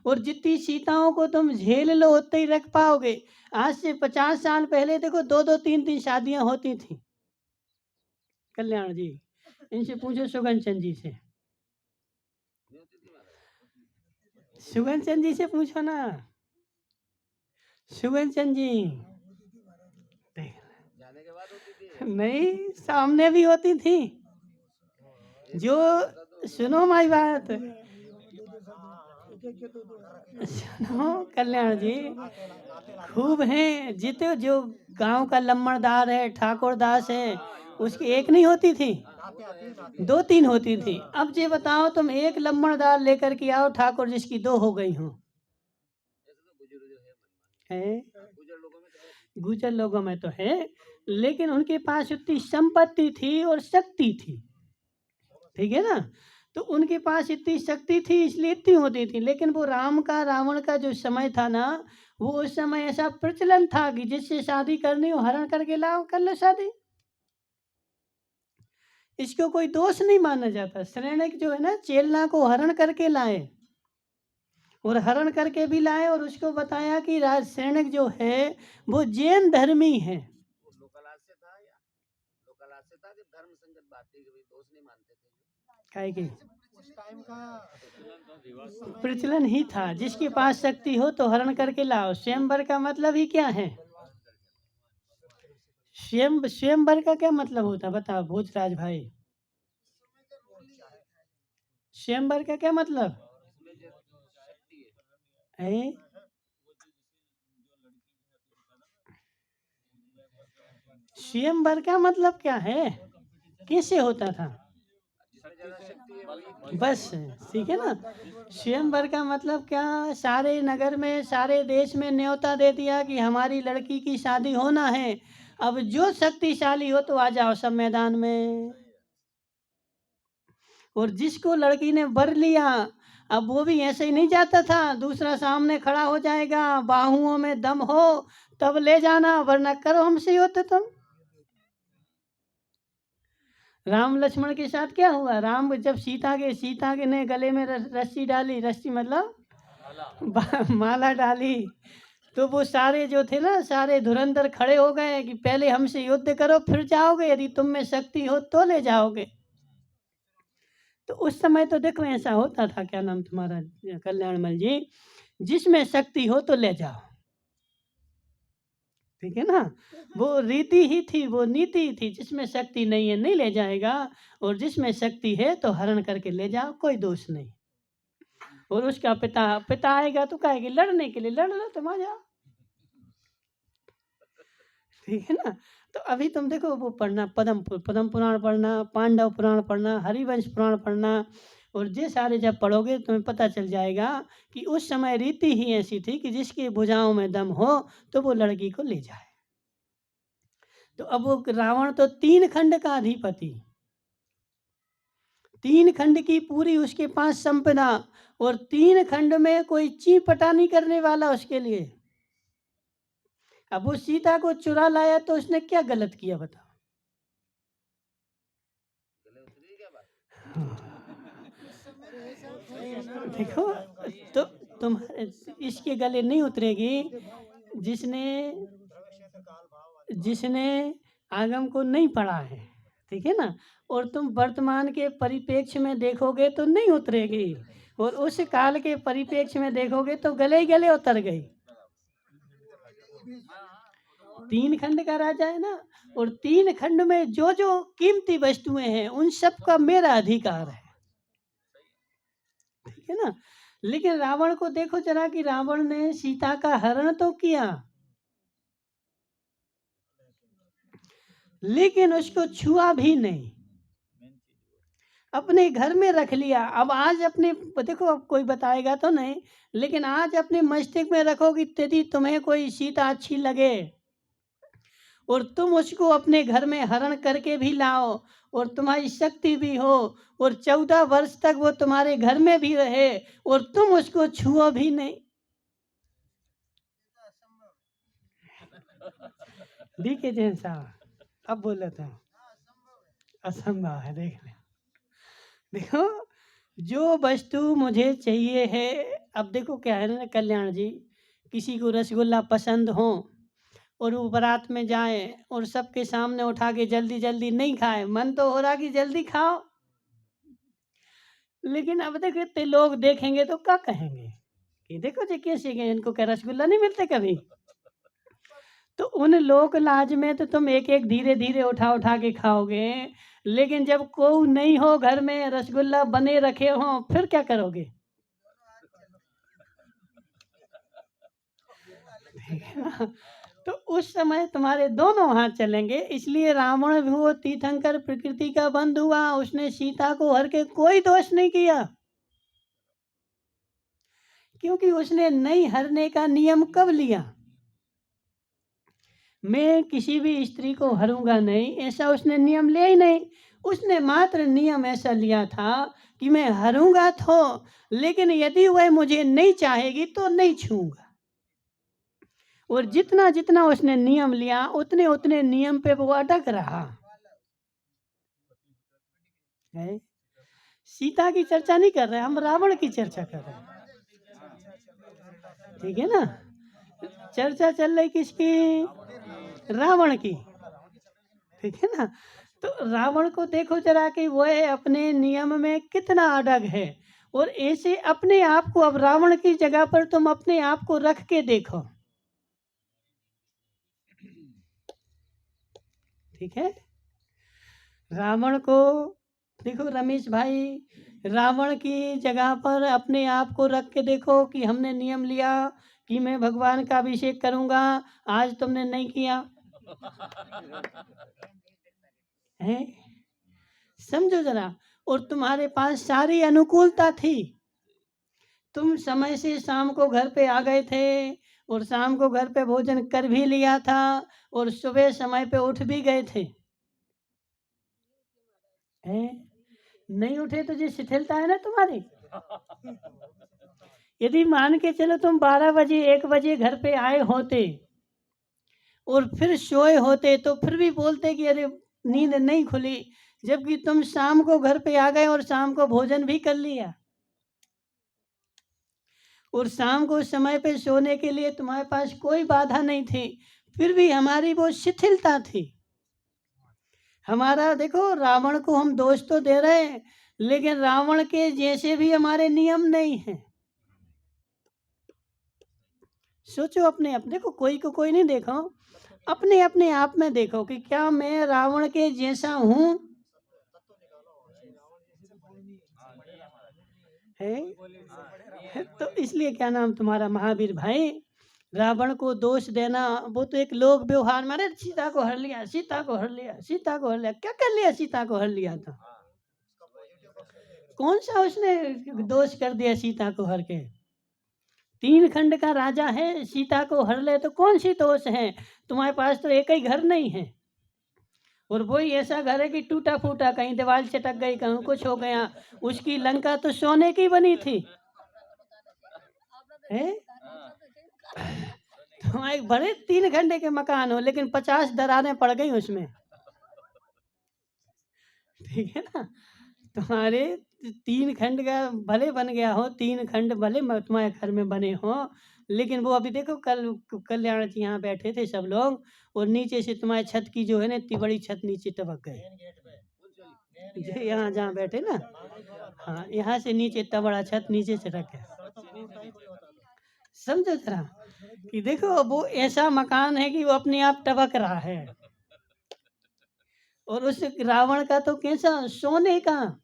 और जितनी सीताओं को तुम झेल लो उतने ही रख पाओगे। आज से 50 साल पहले देखो 2-2 3-3 शादियां होती थी। कल्याण जी, इनसे पूछो, सुगन चंद जी से, सुगन चंद जी से पूछो ना। सुगन चंद जी जाने के बाद होती थी नहीं, सामने भी होती थी। जो सुनो माई बात, के तो सुनो कल्याण जी, खूब हैं जितने जो गांव का लम्बड़दार है, ठाकुरदास है, उसकी एक नहीं होती थी, नाते आते हैं, नाते 2-3 होती थी। अब ये बताओ तुम एक लम्बड़दार लेकर के आओ ठाकुर जिसकी 2 हो गई हों, है गुजर लोगों में तो है, लेकिन उनके पास उतनी संपत्ति थी और शक्ति थी, ठीक है ना। तो उनके पास इतनी शक्ति थी इसलिए इतनी होती थी, लेकिन वो राम का रावण का जो समय था ना, वो उस समय ऐसा प्रचलन था कि जिससे शादी करनी हो हरण करके लाओ, कर लो शादी। इसको कोई दोष नहीं माना जाता। शरण्यक जो है ना, चेलना को हरण करके लाए और हरण करके भी लाए और उसको बताया कि राज शरण्यक जो है वो जैन धर्मी है। लोकलाज से था या लोकलाज से था कि धर्म संगत बात थी कि भाई दोष नहीं मानते थे। काहे की उस टाइम का प्रचलन ही था, जिसके पास शक्ति हो तो हरण करके लाओ। स्वयंवर का मतलब ही क्या है? स्वयंवर का क्या मतलब होता है बताओ भोजराज भाई? स्वयंवर का क्या मतलब है? स्वयंवर का मतलब क्या है? कैसे होता था? बस ठीक है ना। स्वयंवर का मतलब क्या, सारे नगर में सारे देश में न्योता दे दिया कि हमारी लड़की की शादी होना है, अब जो शक्तिशाली हो तो आ जाओ सब मैदान में। और जिसको लड़की ने वर लिया, अब वो भी ऐसे ही नहीं जाता था, दूसरा सामने खड़ा हो जाएगा, बाहुओं में दम हो तब ले जाना, वरना करो हमसे होते तुम। राम लक्ष्मण के साथ क्या हुआ? राम जब सीता के ने गले में रस्सी डाली, रस्सी मतलब माला डाली, तो वो सारे जो थे ना, सारे धुरंधर खड़े हो गए कि पहले हमसे युद्ध करो फिर जाओगे, यदि तुम में शक्ति हो तो ले जाओगे। तो उस समय तो देखो ऐसा होता था, क्या नाम तुम्हारा कल्याणमल जी, जिसमें शक्ति हो तो ले जाओ, ठीक है ना। वो रीति ही थी, वो नीति थी, जिसमें शक्ति नहीं है नहीं ले जाएगा, और जिसमें शक्ति है तो हरण करके ले जाओ, कोई दोष नहीं। और उसका पिता आएगा तो कहेगी लड़ने के लिए, लड़ लो तुम आ जाओ, ठीक है ना। तो अभी तुम देखो वो पढ़ना, पद्म पुराण पढ़ना, पांडव पुराण पढ़ना, हरिवंश पुराण पढ़ना, और ये सारे जब पढ़ोगे तुम्हें पता चल जाएगा कि उस समय रीति ही ऐसी थी कि जिसकी भुजाओं में दम हो तो वो लड़की को ले जाए। तो अब वो रावण तो 3 खंड का अधिपति, 3 खंड की पूरी उसके पास संपदा, और 3 खंड में कोई चीपटा नहीं करने वाला उसके लिए। अब वो सीता को चुरा लाया तो उसने क्या गलत किया बताओ? देखो, तो तुम्हारे इसके गले नहीं उतरेगी जिसने आगम को नहीं पढ़ा है, ठीक है ना। और तुम वर्तमान के परिप्रेक्ष्य में देखोगे तो नहीं उतरेगी, और उस काल के परिप्रेक्ष्य में देखोगे तो गले ही गले उतर गई। 3 खंड का राजा है ना, और 3 खंड में जो जो कीमती वस्तुएं हैं उन सब का मेरा अधिकार है, ठीक है ना। लेकिन रावण को देखो जरा कि रावण ने सीता का हरण तो किया, लेकिन उसको छुआ भी नहीं, अपने घर में रख लिया। अब आज अपने देखो, अब कोई बताएगा तो नहीं, लेकिन आज अपने मस्तिष्क में रखो कि यदि तुम्हें कोई सीता अच्छी लगे और तुम उसको अपने घर में हरण करके भी लाओ और तुम्हारी शक्ति भी हो और 14 वर्ष तक वो तुम्हारे घर में भी रहे और तुम उसको छुओ भी नहीं, डीके जैन साहब अब बोला था असंभव है। देख ले, देखो जो वस्तु मुझे चाहिए है। अब देखो क्या है ना कल्याण जी, किसी को रसगुल्ला पसंद हो और वो बारात में जाए और सबके सामने उठा के जल्दी जल्दी नहीं खाए, मन तो हो रहा कि जल्दी खाओ, लेकिन अब देखो इतने लोग देखेंगे तो क्या कहेंगे कि देखो जी कैसे इनको क्या रसगुल्ला नहीं मिलते कभी। तो उन लोक लाज में तो तुम एक एक धीरे धीरे उठा उठा के खाओगे, लेकिन जब कोई नहीं हो घर में, रसगुल्ला बने रखे हो, फिर क्या करोगे? ठीक है ना? तो उस समय तुम्हारे दोनों हाथ चलेंगे, इसलिए रावण भी वो तीर्थंकर प्रकृति का बंधु हुआ, उसने सीता को हर के कोई दोष नहीं किया, क्योंकि उसने नहीं हरने का नियम कब लिया? मैं किसी भी स्त्री को हरूंगा नहीं, ऐसा उसने नियम लिया ही नहीं। उसने मात्र नियम ऐसा लिया था कि मैं हरूंगा तो, लेकिन यदि वह मुझे नहीं चाहेगी तो नहीं छूंगा। और जितना जितना उसने नियम लिया उतने उतने नियम पे वो अटक रहा है। सीता की चर्चा नहीं कर रहे, हम रावण की चर्चा कर रहे हैं, ठीक है ना? चर्चा चल रही किसकी? रावण की, ठीक है ना? तो रावण को देखो जरा कि वह अपने नियम में कितना अडग है, और ऐसे अपने आप को, अब रावण की जगह पर तुम अपने आप को रख के देखो, ठीक है? रावण को देखो रमेश भाई, रावण की जगह पर अपने आप को रख के देखो कि हमने नियम लिया कि मैं भगवान का अभिषेक करूंगा, आज तुमने नहीं किया है, समझो जरा। और तुम्हारे पास सारी अनुकूलता थी, तुम समय से शाम को घर पे आ गए थे, और शाम को घर पे भोजन कर भी लिया था, और सुबह समय पे उठ भी गए थे, हैं? नहीं उठे तो ये शिथिलता है ना तुम्हारी। यदि मान के चलो तुम 12 बजे 1 बजे घर पे आए होते और फिर सोए होते, तो फिर भी बोलते कि अरे नींद नहीं खुली, जबकि तुम शाम को घर पे आ गए और शाम को भोजन भी कर लिया, और शाम को समय पे सोने के लिए तुम्हारे पास कोई बाधा नहीं थी, फिर भी हमारी वो शिथिलता थी। हमारा देखो, रावण को हम दोष तो दे रहे हैं, लेकिन रावण के जैसे भी हमारे नियम नहीं हैं। सोचो अपने आप, देखो कोई को कोई नहीं देखो, अपने अपने आप में देखो कि क्या मैं रावण के जैसा हूं, है? तो इसलिए क्या नाम तुम्हारा महावीर भाई, रावण को दोष देना वो तो एक लोक व्यवहार में, अरे सीता को हर लिया, सीता को हर लिया, सीता को हर लिया, क्या कर लिया? सीता को हर लिया था, कौन सा उसने दोष कर दिया सीता को हर के? 3 खंड का राजा है, सीता को हर ले तो कौन सी दोष है? तुम्हारे पास तो एक ही घर नहीं है, और वही ऐसा घर है कि टूटा फूटा, कहीं दीवार चटक गई, कहीं कुछ हो गया। उसकी लंका तो सोने की बनी थी, है? तुम्हारे बड़े 3 खंड के मकान हो, लेकिन 50 दरारें पड़ गई उसमें, ठीक है ना? तुम्हारे 3 खंड का भले बन गया हो, 3 खंड भले तुम्हारे घर में बने हो, लेकिन वो अभी देखो कल कल्याण जी यहाँ बैठे थे सब लोग, और नीचे से तुम्हारी छत की जो है ना, इतनी बड़ी छत नीचे टपक गई, यहाँ जहाँ बैठे ना, हाँ, यहाँ से नीचे इतना बड़ा छत नीचे चटक गया। समझो जरा कि देखो वो ऐसा मकान है कि वो अपने आप टपक रहा है, और उस रावण का तो कैसा, सोने का,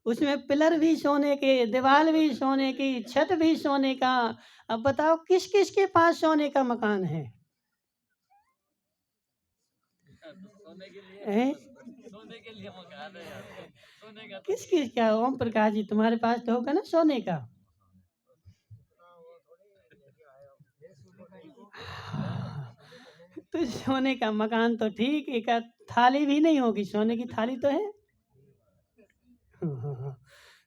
उसमें पिलर भी सोने के, दीवार भी सोने की, छत भी सोने का। अब बताओ किस किस के पास सोने का मकान है? सोने के लिए मकान है यार, सोने का किस किस का? ओम प्रकाश जी तुम्हारे पास तो होगा ना सोने का। तो सोने का मकान तो ठीक, एक आध थाली भी नहीं होगी, सोने की थाली तो है।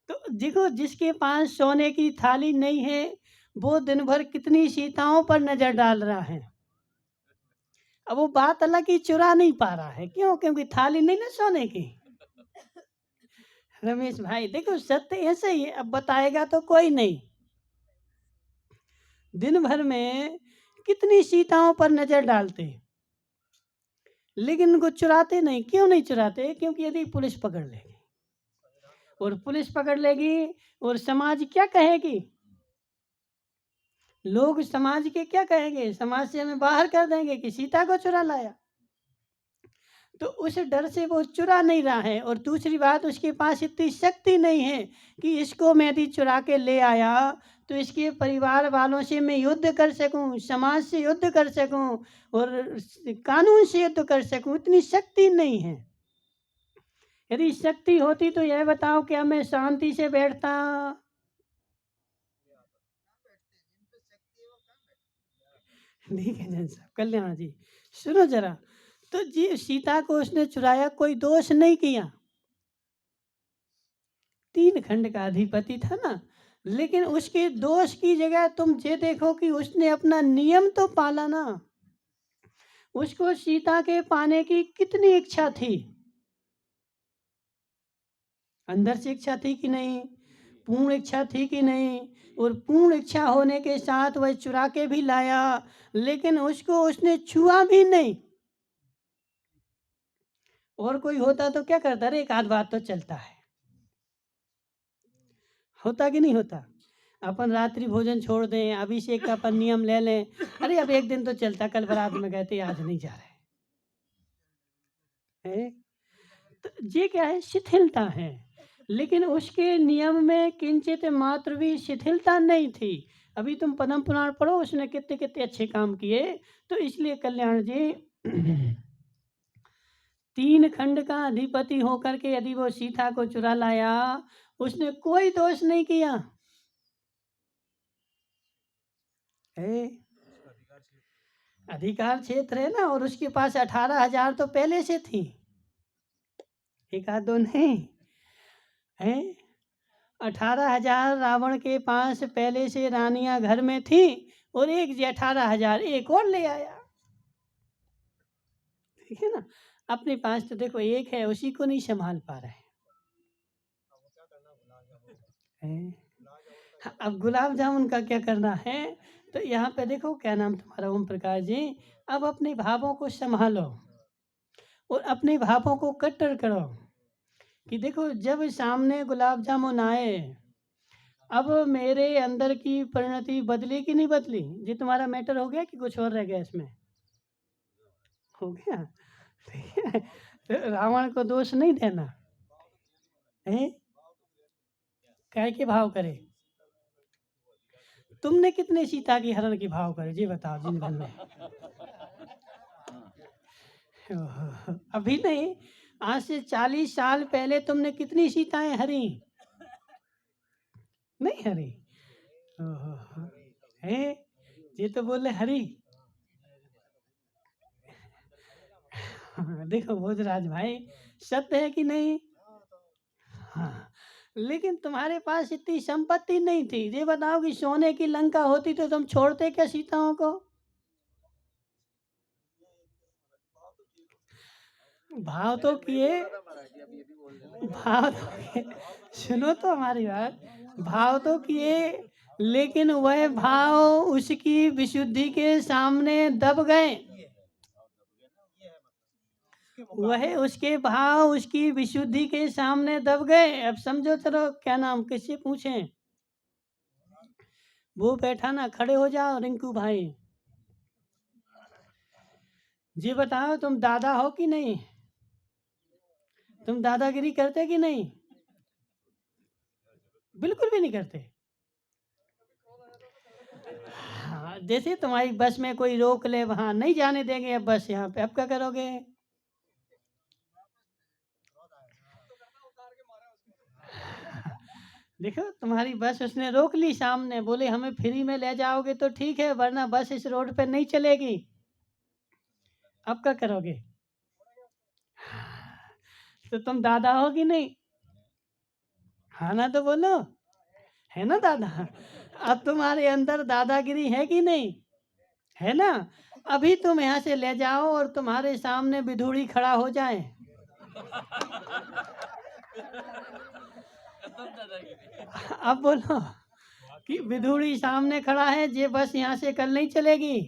तो देखो जिसके पास सोने की थाली नहीं है, वो दिन भर कितनी सीताओं पर नजर डाल रहा है। अब वो बात अलग ही चुरा नहीं पा रहा है, क्यों? क्योंकि थाली नहीं ना सोने की। रमेश भाई देखो सत्य ऐसे ही है, अब बताएगा तो कोई नहीं, दिन भर में कितनी सीताओं पर नजर डालते, लेकिन उनको चुराते नहीं। क्यों नहीं चुराते? क्योंकि यदि पुलिस पकड़ लेगी, और पुलिस पकड़ लेगी और समाज क्या कहेगी, लोग समाज के क्या कहेंगे? समाज से हमें बाहर कर देंगे कि सीता को चुरा लाया। तो उस डर से वो चुरा नहीं रहा है। और दूसरी बात, उसके पास इतनी शक्ति नहीं है कि इसको मैं यदि चुरा के ले आया तो इसके परिवार वालों से मैं युद्ध कर सकूं, समाज से युद्ध कर सकूं और कानून से युद्ध कर सकूं, इतनी शक्ति नहीं है। यदि शक्ति होती तो यह बताओ, क्या मैं शांति से बैठता? ठीक है जन साहब, कल्याण जी सुनो जरा। तो जी सीता को उसने चुराया, कोई दोष नहीं किया, 3 खंड का अधिपति था ना। लेकिन उसके दोष की जगह तुम ये देखो कि उसने अपना नियम तो पाला ना। उसको सीता के पाने की कितनी इच्छा थी, अंदर से इच्छा थी कि नहीं, पूर्ण इच्छा थी कि नहीं। और पूर्ण इच्छा होने के साथ वह चुरा के भी लाया, लेकिन उसको उसने छुआ भी नहीं। और कोई होता तो क्या करता? अरे एक आध बात तो चलता है, होता कि नहीं होता? अपन रात्रि भोजन छोड़ दें, अभिषेक का अपन नियम ले लें, अरे अब एक दिन तो चलता, कल बारात में गए थे, आज नहीं जा रहे हैं। तो ये क्या है? शिथिलता है। लेकिन उसके नियम में किंचित मात्र भी शिथिलता नहीं थी। अभी तुम पद्म पुराण पढ़ो, उसने कितने कितने अच्छे काम किए। तो इसलिए कल्याण जी 3 खंड का अधिपति होकर के यदि वो सीता को चुरा लाया, उसने कोई दोष नहीं किया है। अधिकार क्षेत्र है ना, और उसके पास 18,000 तो पहले से थी, एक आध दो नहीं है। 18,000 रावण के पास पहले से रानियां घर में थी, और एक जी 18,000 एक और ले आया। ठीक है ना? अपने पास तो देखो एक है, उसी को नहीं संभाल पा रहे हैं। अब गुलाब जामुन का क्या करना है? तो यहाँ पे देखो, क्या नाम तुम्हारा? ओम प्रकाश जी। अब अपने भावों को संभालो और अपने भावों को कट्टर करो कि देखो, जब सामने गुलाब जामुन आए, अब मेरे अंदर की परिणति बदली कि नहीं बदली? जी तुम्हारा मैटर हो गया कि कुछ और रह गया इसमें? हो गया। ठीक है, तो रावण को दोष नहीं देना है। काय के भाव करे? तुमने कितने सीता की हरण की भाव करे जी बताओ जीवन में? अभी नहीं, आज से 40 साल पहले तुमने कितनी सीताएं हरी? नहीं हरी। है ये तो बोले हरी। देखो भोजराज भाई, सत्य है कि नहीं? हाँ, लेकिन तुम्हारे पास इतनी संपत्ति नहीं थी। ये बताओ कि सोने की लंका होती तो तुम छोड़ते क्या सीताओं को? भाव तो किए, भाव तो किए, सुनो तो हमारी बात, भाव तो किए, लेकिन वह भाव उसकी विशुद्धि के सामने दब गए। वह उसके भाव उसकी विशुद्धि के सामने दब गए। अब समझो, चलो क्या नाम, किससे पूछें? वो बैठा ना, खड़े हो जाओ रिंकू भाई। जी बताओ, तुम दादा हो कि नहीं? तुम दादागिरी करते कि नहीं? बिल्कुल भी नहीं करते। हाँ, जैसे तुम्हारी बस में कोई रोक ले, वहां नहीं जाने देंगे अब बस यहाँ पे, अब क्या करोगे? देखो तुम्हारी बस उसने रोक ली सामने, बोले हमें फ्री में ले जाओगे तो ठीक है, वरना बस इस रोड पे नहीं चलेगी। अब क्या करोगे? तो तुम दादा हो कि नहीं? हाँ ना तो बोलो, है ना दादा? अब तुम्हारे अंदर दादागिरी है कि नहीं? है ना? अभी तुम यहाँ से ले जाओ और तुम्हारे सामने विधुड़ी खड़ा हो जाए, अब बोलो कि विधुड़ी सामने खड़ा है, ये बस यहाँ से कल नहीं चलेगी।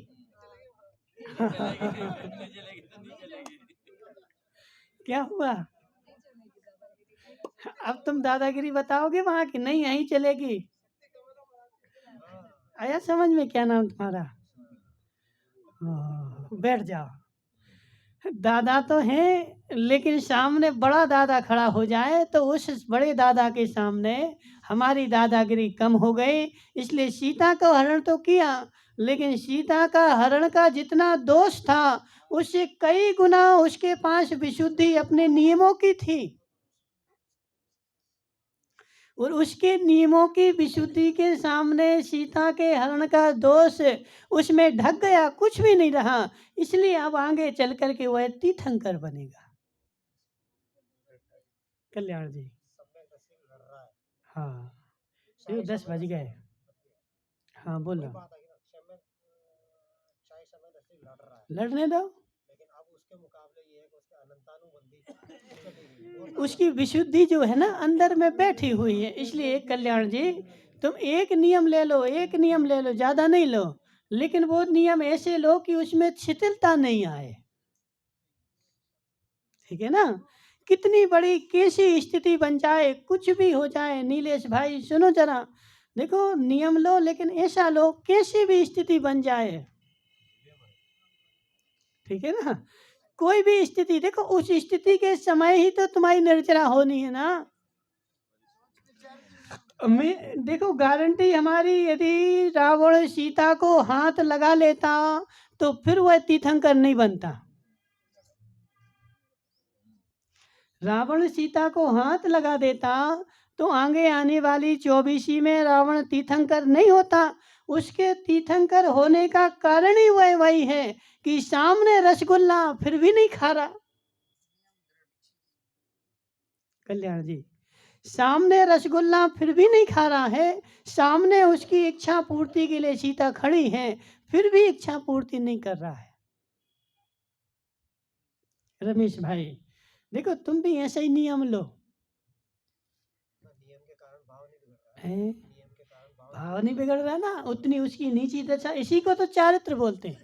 क्या हुआ? अब तुम दादागिरी बताओगे वहां की? नहीं, यहीं चलेगी। आया समझ में? क्या नाम तुम्हारा? बैठ जाओ। दादा तो हैं, लेकिन सामने बड़ा दादा खड़ा हो जाए तो उस बड़े दादा के सामने हमारी दादागिरी कम हो गई। इसलिए सीता का हरण तो किया, लेकिन सीता का हरण का जितना दोष था उससे कई गुना उसके पास विशुद्धि अपने नियमों की थी, और उसके नियमों की विशुद्धि के सामने सीता के हरण का दोष उसमें ढक गया, कुछ भी नहीं रहा। इसलिए अब आगे चल कर के वह तीर्थंकर बनेगा। कल्याण जी। समय दशरथ लड़ रहा है, हाँ, देखो 10 बज गए। हाँ बोलो। वही बात है कि ना, चाहे समय दशरथ लड़ रहा है, लड़ने दो। लेकिन अब उसके मुकाबले ये है कि उसके अनंतानुबंधी चली गई, वो उसकी विशुद्धि जो है ना अंदर में बैठी हुई है। इसलिए कल्याण जी, तुम एक नियम ले लो, एक नियम ले लो, ज़्यादा नहीं लो, लेकिन वो नियम ऐसे लो कि उसमें शिथिलता नहीं आए। ठीक है ना? कितनी बड़ी कैसी स्थिति बन जाए, कुछ भी हो जाए, नीलेश भाई सुनो जरा, देखो नियम लो लेकिन ऐसा लो कैसी भी स्थिति बन जाए। ठीक है ना? कोई भी स्थिति, देखो उस स्थिति के समय ही तो तुम्हारी निर्जरा होनी है ना। मैं देखो गारंटी हमारी, यदि रावण सीता को हाथ लगा लेता तो फिर वह तीर्थंकर नहीं बनता। रावण सीता को हाथ लगा देता तो आगे आने वाली 24वीं में रावण तीर्थंकर नहीं होता। उसके तीर्थंकर होने का कारण ही वही है कि सामने रसगुल्ला फिर भी नहीं खा रहा। कल्याण जी, सामने रसगुल्ला फिर भी नहीं खा रहा है, सामने उसकी इच्छा पूर्ति के लिए सीता खड़ी है, फिर भी इच्छा पूर्ति नहीं कर रहा है। रमेश भाई देखो, तुम भी ऐसा ही नियम लो। नियम के कारण भाव नहीं बिगड़ रहा है, है? नियम के कारण भाव नहीं बिगड़ रहा ना, उतनी उसकी नीची दशा, इसी को तो चारित्र बोलते हैं।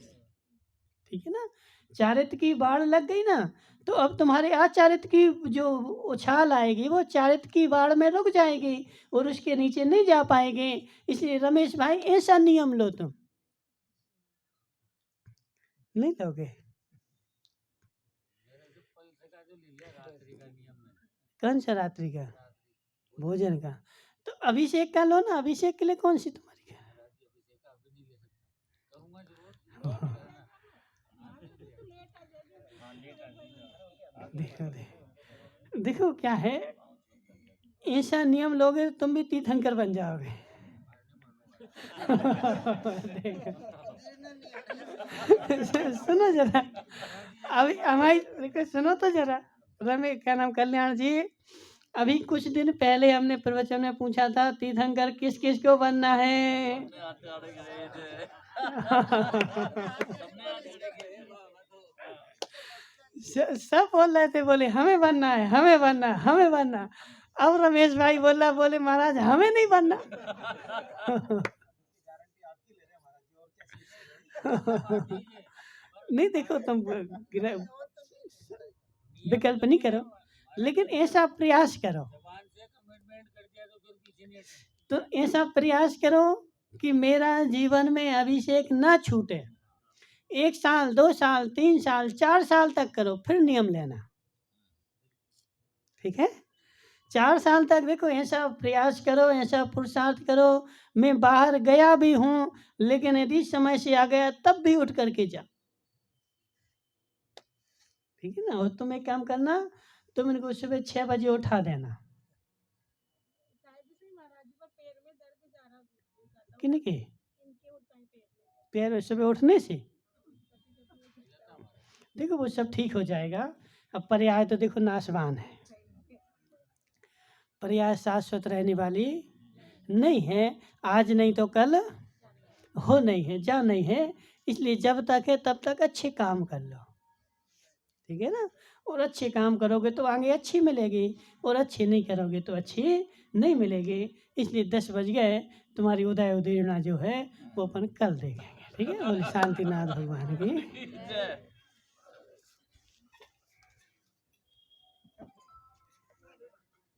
ठीक है ना? चारित्र की बाढ़ लग गई ना, तो अब तुम्हारे अचारित्र की जो उछाल आएगी वो चारित्र की बाढ़ में रुक जाएगी और उसके नीचे नहीं जा पाएंगे। इसलिए रमेश भाई ऐसा नियम लो, तुम नहीं लोगे। कौन सा रात्रि का? भोजन का? तो अभिषेक का लो ना, अभिषेक के लिए कौन सी तुम्हारी है? देखो देखो क्या है, ऐसा नियम लोगे तो तुम भी तीर्थंकर बन जाओगे। सुनो जरा, अभी हमारी देखो, सुनो तो जरा। रमेश क्या नाम, कल्याण जी, अभी कुछ दिन पहले हमने प्रवचन में पूछा था तीर्थंकर किस किस को बनना है। सब बोल रहे थे, बोले हमें बनना है, हमें बनना है, हमें बनना है। अब रमेश भाई बोले महाराज हमें नहीं बनना। नहीं देखो, तुम विकल्प नहीं करो, लेकिन ऐसा प्रयास करो, तो ऐसा प्रयास करो कि मेरा जीवन में अभिषेक ना छूटे। 1 साल, 2 साल, 3 साल, 4 साल तक करो, फिर नियम लेना। ठीक है? 4 साल तक देखो ऐसा प्रयास करो, ऐसा पुरुषार्थ करो। मैं बाहर गया भी हूँ, लेकिन यदि समय से आ गया तब भी उठ करके जा। ठीक है ना? और तुम एक काम करना, तुम इनको सुबह 6 बजे उठा देना। किनके पैर सुबह उठने से? देखो वो सब ठीक हो जाएगा। अब पर्याय तो देखो नाशवान है, पर्याय शाश्वत रहने वाली नहीं है। आज नहीं तो कल हो नहीं है, जा नहीं है। इसलिए जब तक है तब तक अच्छे काम कर लो। ठीक है ना? और अच्छे काम करोगे तो आगे अच्छी मिलेगी, और अच्छे नहीं करोगे तो अच्छी नहीं मिलेगी। इसलिए 10 बज गए, तुम्हारी उदय उदीर्णा जो है वो अपन कल देखेंगे। ठीक है? बोले शांतिनाथ भगवान की